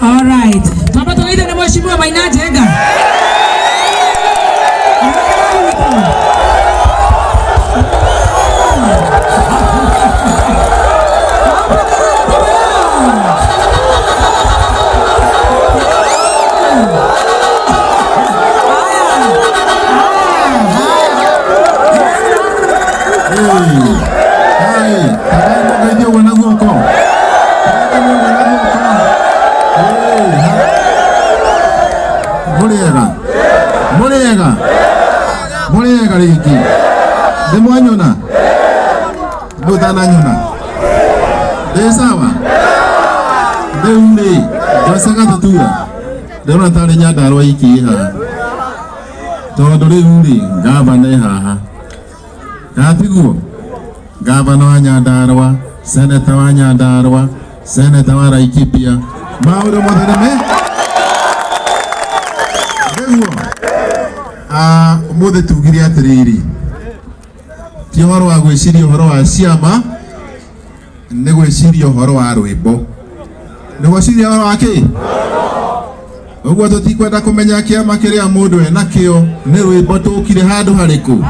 All right. Twamba tuwaite na mheshimiwa Maina Njenga. Muriega riki. Demwanyona. Butana nyona. Desawa. Deumbe. Josaka tutura. Demna tare nyada ro iki ha. To dore uri gavana ha. Katigu. Gavana wa Nyandarua, Senator wa Nyandarua, Senator wa Laikipia. Mauro moderne. Mothe tugiri atiriri ti horo wa gwiciria horo wa ciama ni gwiciria horo wa rwimbo ni gwiciria horo wa ki uguo tutikwenda kumenya kiama kiria mundu ena kio ni rwimbo tukire handu hariku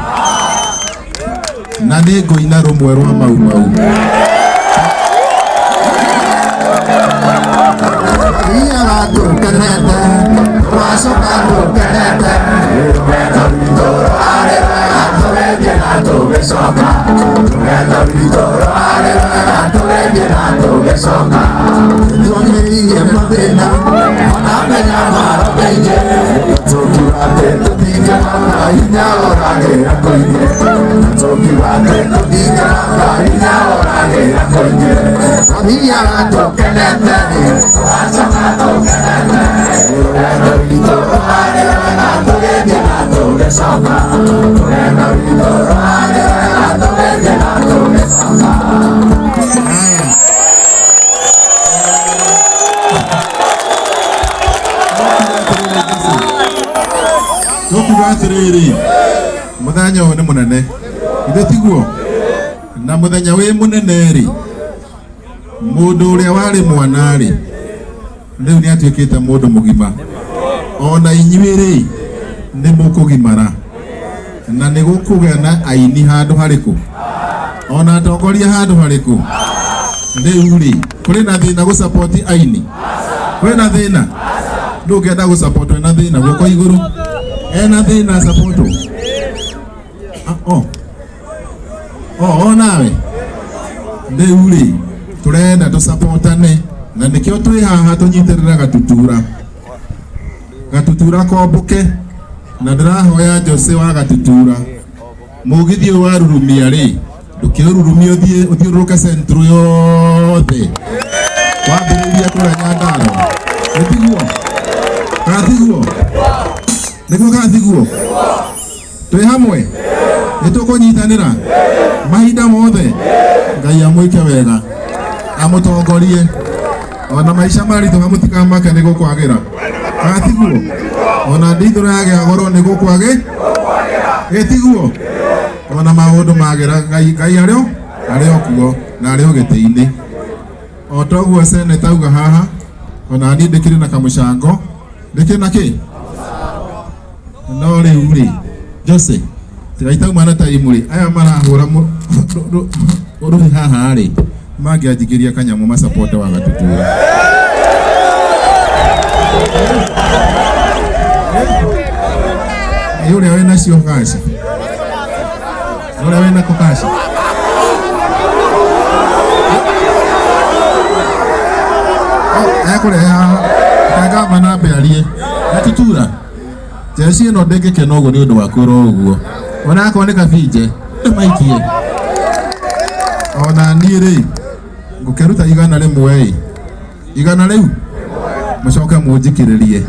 na ni ngoina rumwe rwa mau mau iya watu kaneta wasoka kaneta Atiriri muthanya uyu ni munene ithe tiguo na muthenya wi munene ri mundu uria wari mwana ri riu ni atuikite mundu mugima ona inyuĩ ri ni mukugimara na ni gukugia na aini handu hariku ona atongoria handu hariku riu ri kuri na thina gu support aini kuri na thina ndungenda gu support na thina guko iguru ena thina support nawe ndeuri turenda tu supportane na nikio twi haha tunyitirira gatutura kombuke na ndirahoya Jose wa gatutura mugithio wa rurumia ri ndukiururumia uthiuruke centro yothe wambiriria kura Nyandarua katiguo niguo kathiguo twi hamwe nitukunyitanira mahinda mothe Ngai amwike wega amutongorie ona maisha maritu hamutikamake nigukwagira kathiguo ona ndithura yagia goro nigukwagira gitiguo ona maundu magira Ngai ario kuo na ario giti-ini otoguo Senator uga haha ona ni ndikire na kamucango ndikire na ki no riu ri Jose tigaita mwana ta imuri aya marahura uruhi haha ri mangianjikiria kanyamu ma support wa gatutura yule wena sio kashi yule wena kokashi akore ha kaga manabe alie gatutura Jesi no ndege kenogo ni undu wa kuro uguo ona akoneka bije maikie ona nire ngukeruta igana rimwe igana riu mucoke munjikiririe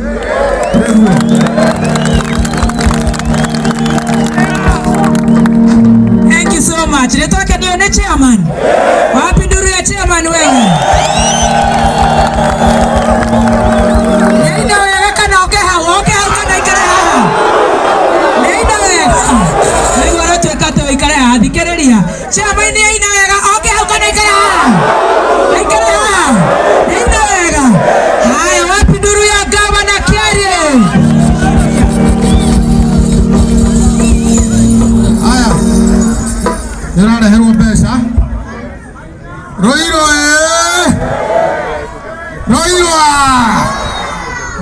Thank you so much. Nitoke nione chairman. Wapi nduru ya chairman wewe? Nenda wewe kana oke kana ikara. Nenda wewe. Wewe watu ekate ikara thikiriria. Chairman ni aina wega oke kana ikara. Ikara. Nenda wewe. Haya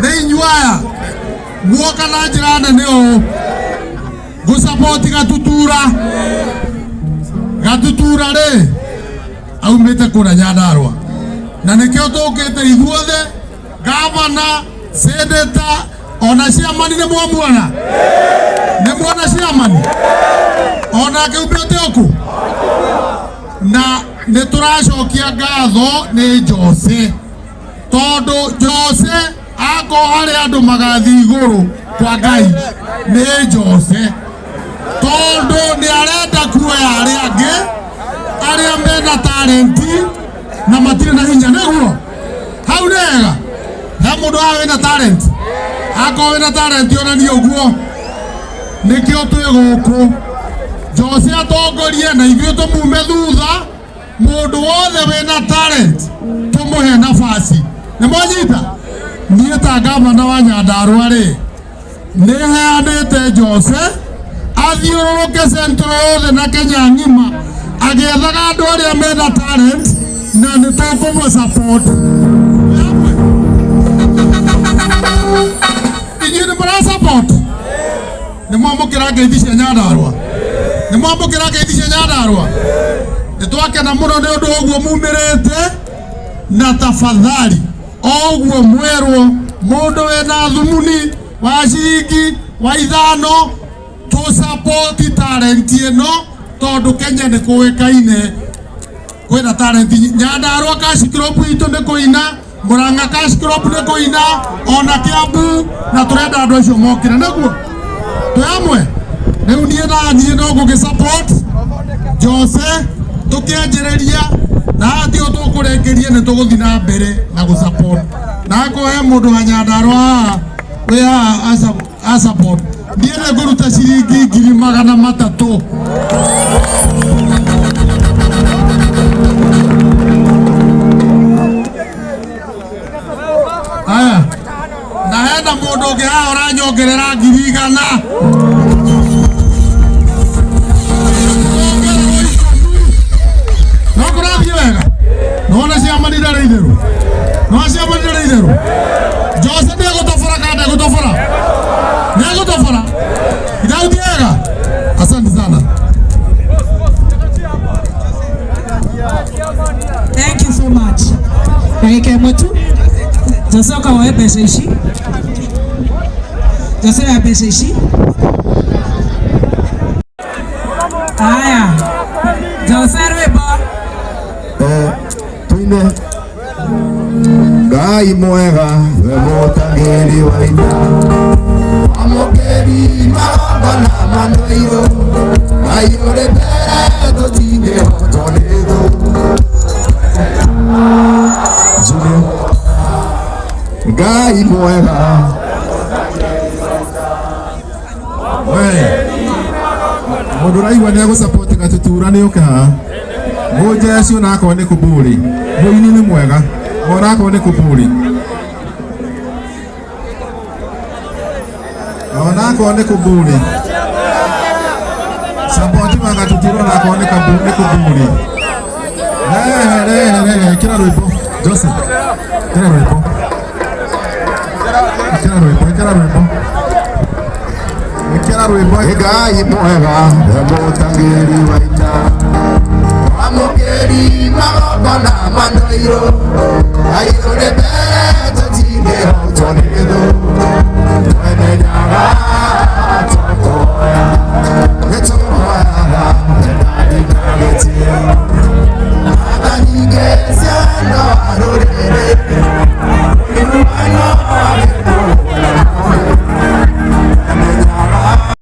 nĩ inyuaya guoka na njĩra nene ũũ gũsapoti Gatutura rĩ aumĩte kũrĩa Nyandarua na nĩkĩo tũkĩte ithuothe gavana seneta ona ciamani nĩ mwamuona ciamani ona kĩumbĩte ũku na nĩ tũracokia ngatho nĩ Jose tondũ Jose ako harĩa andũ magathi igũrũ kwa Ngai nĩ Jose tondũ nĩ arenda kuoya arĩa angĩ arĩa mena talenti na matirĩ na hinya nĩguo hau nĩega he mũndũ wa wĩna talent akorwo wĩna talent onanie ũguo nĩkĩo twĩ gũkũ Jose atongorie na ithuĩ tũmume thutha mũndũ wothe wĩna talent tũmũhe nafasi nĩ mwanyita niĩ ta gavana wa Nyandarua rĩ nĩ heanĩte Jose athiũrũrũke centro yothe na Kenya ng'ima agĩethaga andũ arĩa mena talent na nĩ tũkũmũ support inyuĩ nĩ mũra support nĩ mwamũkĩra ngeithi cia Nyandarua nĩ twakena mũno nĩ ũndũ ũguo mumĩrĩte na tafadhali ũguo mwerwo mũndũ wĩna thumuni wa ciringi wa 5 to support talent ĩno tondũ Kenya nĩ kũĩkaine kwĩna talent Nyandarua cash crop itũ nĩ kũina Murang'a cash crop nĩ kũina ona Kiambu na tũrenda andũ acio mokĩre nĩguo twĩ hamwe rĩu niĩ no gũgĩsupport Jose tũkĩanjĩrĩria na atĩ tũkũrĩkĩrie nĩ tũgũthiĩ na mbere na gũsupport na akohe mũndũ wa Nyandarua wĩ haha a support ndiye ngũruta ciringi 300,000 aya na hena mũndũ ũngĩ haha ũranyongerera 100,000 no kũrathiĩ wega nona ciamani ndarĩ itherũ Jose nĩegũtobora kana ndegũtobora ithauti wega asante sana. Thank you so much. Ndagĩka ĩmwe tu Jose ũkawoe mbeca ici Jose ya mbeca ici aya Jose rwĩmbo tuine Ngai mwega we mũtangĩri wa ina amũkĩri magongona manoirũ Ngai ũrĩ mbere tũtingĩhotwo nĩ thũ Ngai mwega mũndũ ũraigua nĩ egũsupport Gatutura nĩ ũke haha mũjeshi onakorwo nĩ kũmbũri mũini nĩ mwega onakorwo nĩ kũmbũri support wa Gatutura onakorwo nĩ kũmbũri kĩra rwĩmbo Jose kĩra rwĩmbo Ngai mwega we mũtangĩri wa